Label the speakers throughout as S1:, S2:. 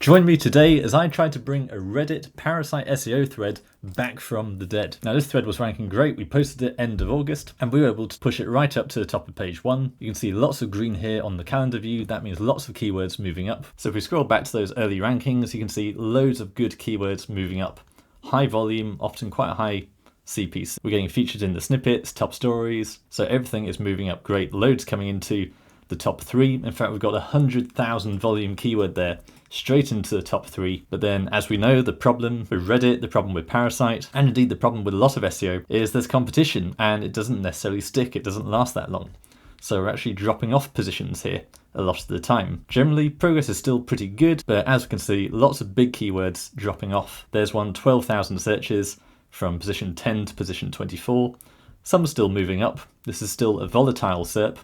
S1: Join me today as I try to bring a Reddit Parasite SEO thread back from the dead. Now this thread was ranking great, we posted it end of August and we were able to push it right up to the top of page 1. You can see lots of green here on the calendar view, that means lots of keywords moving up. So if we scroll back to those early rankings, you can see loads of good keywords moving up. High volume, often quite a high CPC. We're getting featured in the snippets, top stories, so everything is moving up great. Loads coming into the top 3. In fact, we've got 100,000 volume keyword there, straight into the top 3. But then, as we know, the problem with Reddit, the problem with Parasite, and indeed the problem with a lot of SEO is there's competition and it doesn't necessarily stick, it doesn't last that long. So we're actually dropping off positions here a lot of the time. Generally, progress is still pretty good, but as we can see, lots of big keywords dropping off. There's one 12,000 searches from position 10 to position 24. Some are still moving up. This is still a volatile SERP,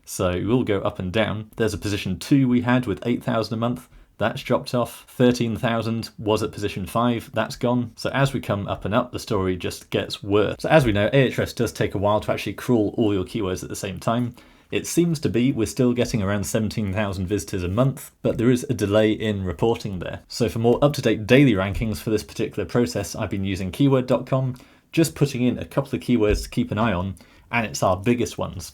S1: so it will go up and down. There's a position 2 we had with 8,000 a month. That's dropped off. 13,000 was at position 5. That's gone. So as we come up and up, the story just gets worse. So as we know, Ahrefs does take a while to actually crawl all your keywords at the same time. It seems to be we're still getting around 17,000 visitors a month, but there is a delay in reporting there. So for more up-to-date daily rankings for this particular process, I've been using keyword.com, just putting in a couple of keywords to keep an eye on, and it's our biggest ones.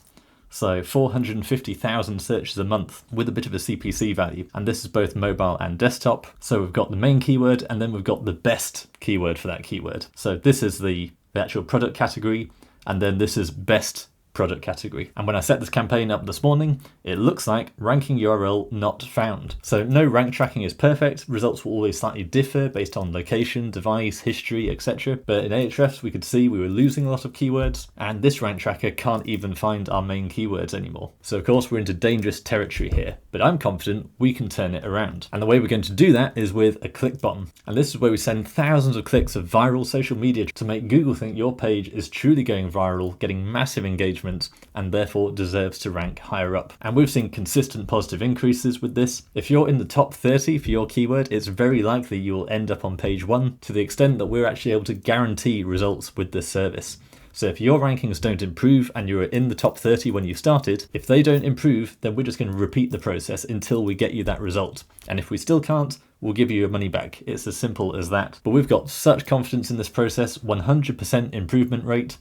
S1: So 450,000 searches a month with a bit of a CPC value. And this is both mobile and desktop. So we've got the main keyword and then we've got the best keyword for that keyword. So this is the actual product category, and then this is best product category. And when I set this campaign up this morning, it looks like ranking URL not found. So no rank tracking is perfect. Results will always slightly differ based on location, device, history, etc. But in Ahrefs, we could see we were losing a lot of keywords, and this rank tracker can't even find our main keywords anymore. So of course, we're into dangerous territory here, but I'm confident we can turn it around. And the way we're going to do that is with a click bomb. And this is where we send thousands of clicks of viral social media to make Google think your page is truly going viral, getting massive engagement, and therefore deserves to rank higher up. And we've seen consistent positive increases with this. If you're in the top 30 for your keyword, it's very likely you will end up on page 1, to the extent that we're actually able to guarantee results with this service. So if your rankings don't improve and you're in the top 30 when you started, if they don't improve, then we're just going to repeat the process until we get you that result. And if we still can't, we'll give you your money back. It's as simple as that. But we've got such confidence in this process, 100% improvement rate,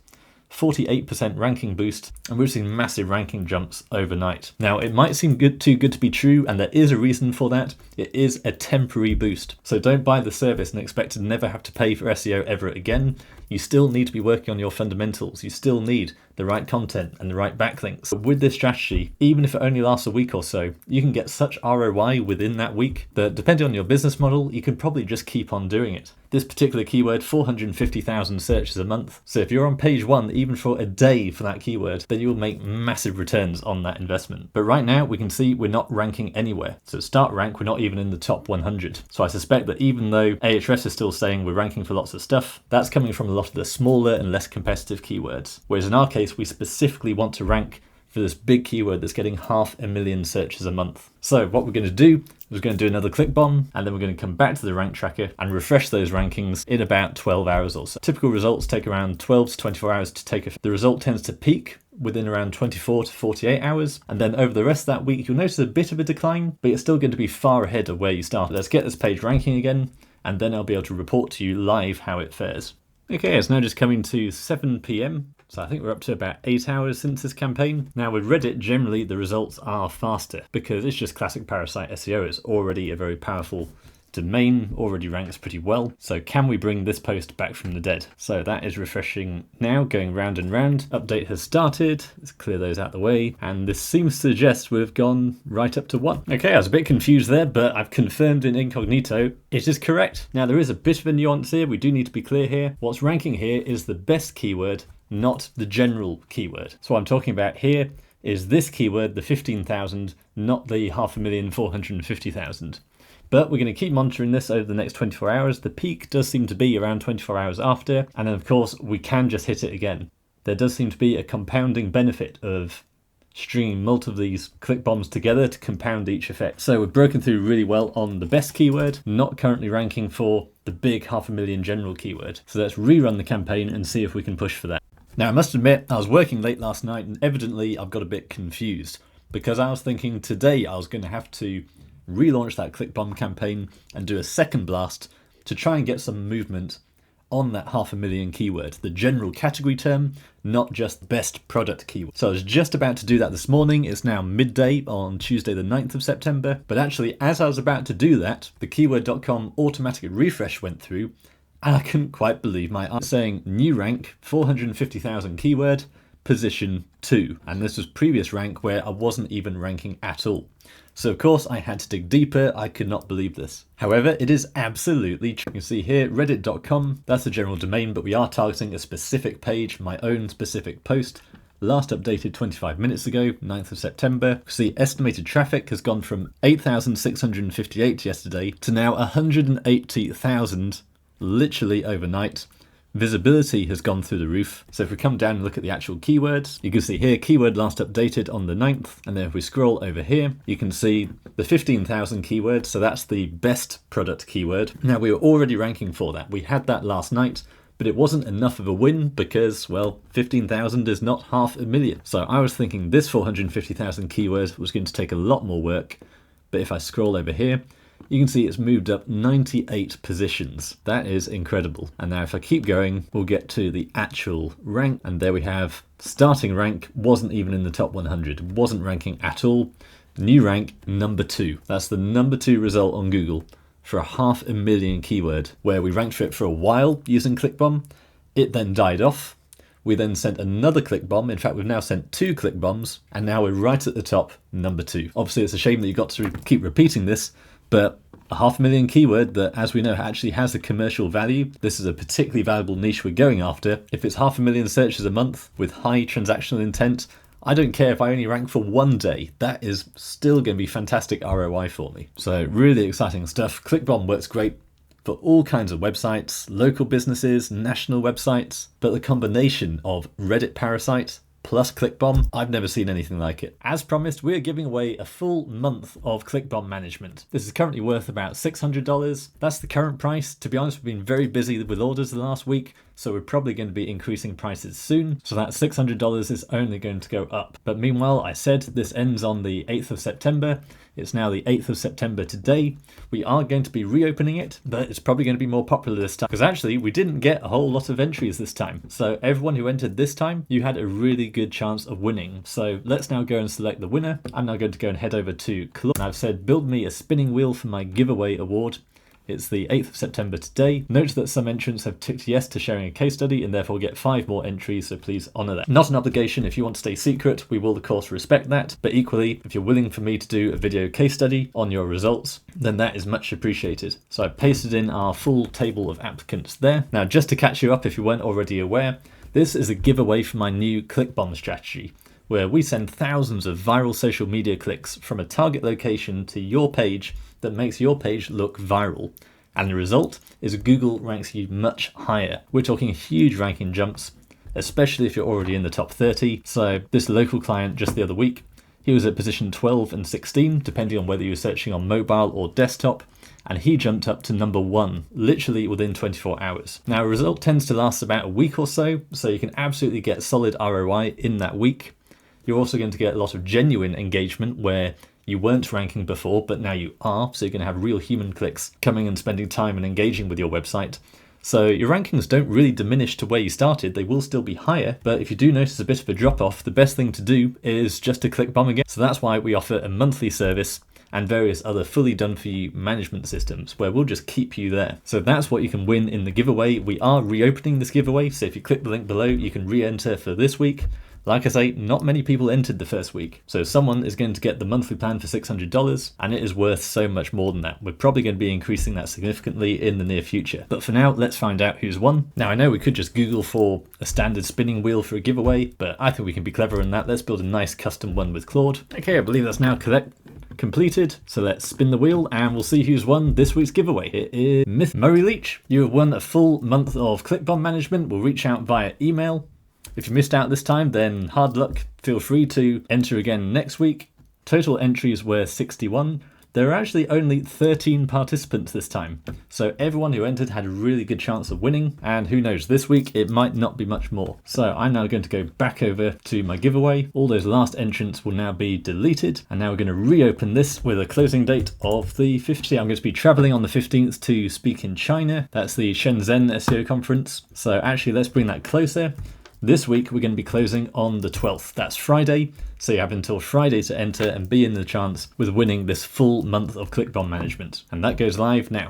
S1: 48% ranking boost, and we've seen massive ranking jumps overnight. Now, it might seem too good to be true, and there is a reason for that. It is a temporary boost. So don't buy the service and expect to never have to pay for SEO ever again. You still need to be working on your fundamentals. You still need the right content and the right backlinks. But with this strategy, even if it only lasts a week or so, you can get such ROI within that week that, depending on your business model, you can probably just keep on doing it. This particular keyword, 450,000 searches a month. So if you're on page 1, even for a day for that keyword, then you will make massive returns on that investment. But right now, we can see we're not ranking anywhere. So start rank, we're not even in the top 100. So I suspect that even though Ahrefs is still saying we're ranking for lots of stuff, that's coming from a lot of the smaller and less competitive keywords. Whereas in our case, we specifically want to rank for this big keyword that's getting 500,000 searches a month. So what we're going to do is we're going to do another click bomb, and then we're going to come back to the rank tracker and refresh those rankings in about 12 hours or so. Typical results take around 12 to 24 hours to take effect. The result tends to peak within around 24 to 48 hours. And then over the rest of that week, you'll notice a bit of a decline, but you're still going to be far ahead of where you started. Let's get this page ranking again, and then I'll be able to report to you live how it fares. Okay, it's now just coming to 7 p.m. So I think we're up to about 8 hours since this campaign. Now with Reddit, generally the results are faster because it's just classic Parasite SEO. It's already a very powerful domain, already ranks pretty well. So can we bring this post back from the dead? So that is refreshing now, going round and round. Update has started. Let's clear those out the way. And this seems to suggest we've gone right up to 1. Okay, I was a bit confused there, but I've confirmed in incognito it is correct. Now there is a bit of a nuance here. We do need to be clear here. What's ranking here is the best keyword, not the general keyword. So what I'm talking about here is this keyword, the 15,000, not the 550,000. But we're going to keep monitoring this over the next 24 hours. The peak does seem to be around 24 hours after. And then of course, we can just hit it again. There does seem to be a compounding benefit of stringing multiple of these click bombs together to compound each effect. So we've broken through really well on the best keyword, not currently ranking for the big 500,000 general keyword. So let's rerun the campaign and see if we can push for that. Now I must admit, I was working late last night and evidently I've got a bit confused because I was thinking today I was going to have to relaunch that ClickBomb campaign and do a second blast to try and get some movement on that 500,000 keyword, the general category term, not just best product keyword. So I was just about to do that this morning. It's now midday on Tuesday the 9th of September. But actually, as I was about to do that, the keyword.com automatic refresh went through, and I couldn't quite believe my eyes, saying new rank, 450,000 keyword, position 2. And this was previous rank where I wasn't even ranking at all. So of course I had to dig deeper. I could not believe this. However, it is absolutely true. You can see here, reddit.com, that's the general domain, but we are targeting a specific page, my own specific post, last updated 25 minutes ago, 9th of September. You see estimated traffic has gone from 8,658 yesterday to now 180,000 literally overnight. Visibility has gone through the roof. So if we come down and look at the actual keywords, you can see here keyword last updated on the 9th. And then if we scroll over here, you can see the 15,000 keywords. So that's the best product keyword. Now we were already ranking for that. We had that last night, but it wasn't enough of a win because, well, 15,000 is not 500,000. So I was thinking this 450,000 keyword was going to take a lot more work. But if I scroll over here, you can see it's moved up 98 positions. That is incredible. And now if I keep going, we'll get to the actual rank. And there we have starting rank wasn't even in the top 100, wasn't ranking at all. New rank, number 2. That's the number 2 result on Google for a 500,000 keyword, where we ranked for it for a while using ClickBomb. It then died off. We then sent another ClickBomb. In fact, we've now sent 2 ClickBombs, and now we're right at the top, number 2. Obviously, it's a shame that you've got to keep repeating this, but a 500,000 keyword that, as we know, actually has a commercial value. This is a particularly valuable niche we're going after. If it's 500,000 searches a month with high transactional intent, I don't care if I only rank for one day. That is still going to be fantastic ROI for me. So really exciting stuff. ClickBomb works great for all kinds of websites, local businesses, national websites, but the combination of Reddit Parasite plus ClickBomb, I've never seen anything like it. As promised, we're giving away a full month of ClickBomb management. This is currently worth about $600. That's the current price. To be honest, we've been very busy with orders the last week, so we're probably going to be increasing prices soon. So that $600 is only going to go up. But meanwhile, I said this ends on the 8th of September. It's now the 8th of September today. We are going to be reopening it, but it's probably going to be more popular this time. Because actually, we didn't get a whole lot of entries this time. So everyone who entered this time, you had a really good chance of winning. So let's now go and select the winner. I'm now going to go and head over to Claude. And I've said, build me a spinning wheel for my giveaway award. It's the 8th of September today. Note that some entrants have ticked yes to sharing a case study and therefore get 5 more entries, so please honour that. Not an obligation. If you want to stay secret, we will of course respect that, but equally, if you're willing for me to do a video case study on your results, then that is much appreciated. So I pasted in our full table of applicants there. Now, just to catch you up if you weren't already aware, this is a giveaway for my new ClickBomb strategy, where we send thousands of viral social media clicks from a target location to your page that makes your page look viral. And the result is Google ranks you much higher. We're talking huge ranking jumps, especially if you're already in the top 30. So this local client just the other week, he was at position 12 and 16, depending on whether you were searching on mobile or desktop, and he jumped up to number 1, literally within 24 hours. Now, a result tends to last about a week or so you can absolutely get solid ROI in that week. You're also going to get a lot of genuine engagement where you weren't ranking before, but now you are. So you're going to have real human clicks coming and spending time and engaging with your website. So your rankings don't really diminish to where you started. They will still be higher. But if you do notice a bit of a drop off, the best thing to do is just to ClickBomb again. So that's why we offer a monthly service and various other fully done for you management systems where we'll just keep you there. So that's what you can win in the giveaway. We are reopening this giveaway. So if you click the link below, you can re-enter for this week. Like I say, not many people entered the first week. So someone is going to get the monthly plan for $600, and it is worth so much more than that. We're probably going to be increasing that significantly in the near future. But for now, let's find out who's won. Now, I know we could just Google for a standard spinning wheel for a giveaway, but I think we can be clever in that. Let's build a nice custom one with Claude. Okay, I believe that's now completed. So let's spin the wheel and we'll see who's won this week's giveaway. It is Myth Murray Leach. You have won a full month of ClickBomb management. We'll reach out via email. If you missed out this time, then hard luck. Feel free to enter again next week. Total entries were 61. there are actually only 13 participants this time. So everyone who entered had a really good chance of winning, and who knows, this week it might not be much more. So I'm now going to go back over to my giveaway. All those last entrants will now be deleted, and now we're going to reopen this with a closing date of the 15th. I'm going to be traveling on the 15th to speak in China. That's the Shenzhen SEO conference. So actually, let's bring that closer. This week, we're going to be closing on the 12th. That's Friday. So you have until Friday to enter and be in the chance with winning this full month of ClickBomb management. And that goes live now.